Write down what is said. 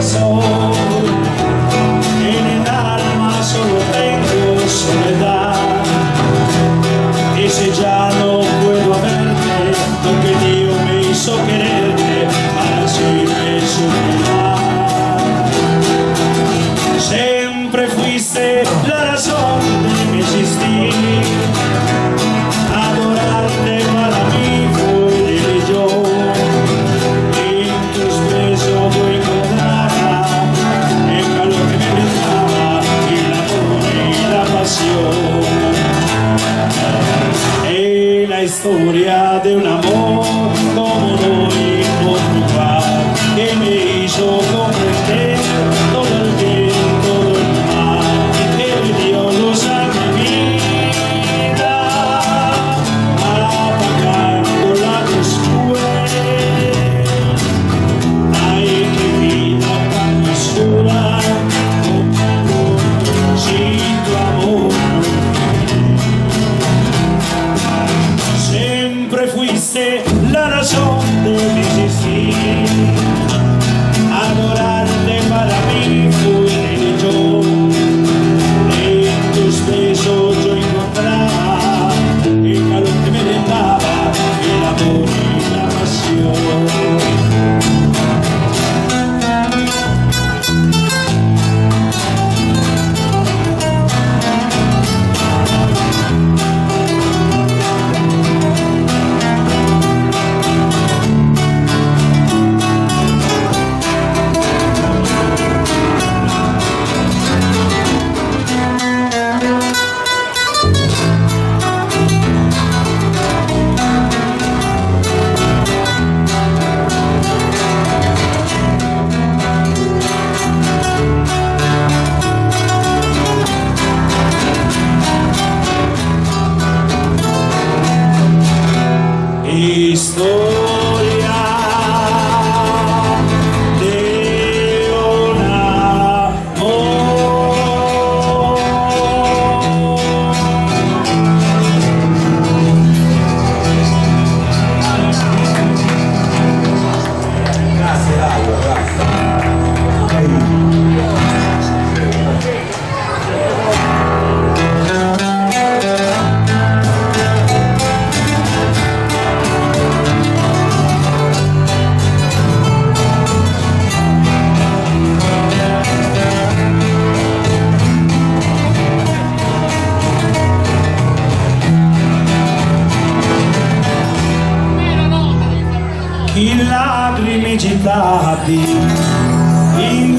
corazón. En el alma solo tengo soledad. Y si ya no puedo verte, lo que Dios me hizo quererte, así me superar. Siempre fuiste la razón de mi existir. Adorarte para mí fue yo. En tus besos yo encontraba el calor que me brindaba, el amor y la pasión. Es la historia de un amor como no hay otro igual, que me hizo comprender todo el bien, todo el mal, que me dio luz a mi vida, apagándola después. Ay, qué vida tan oscura, sin tu amor. Siempre fuiste la razón de mi existir. Adorarte para mí fue yo. En tus besos yo encontraba el calor que me brindaba, el amor y la pasión. Historia de un amor. Grazie, Dario, grazie. In lacrime agitati, in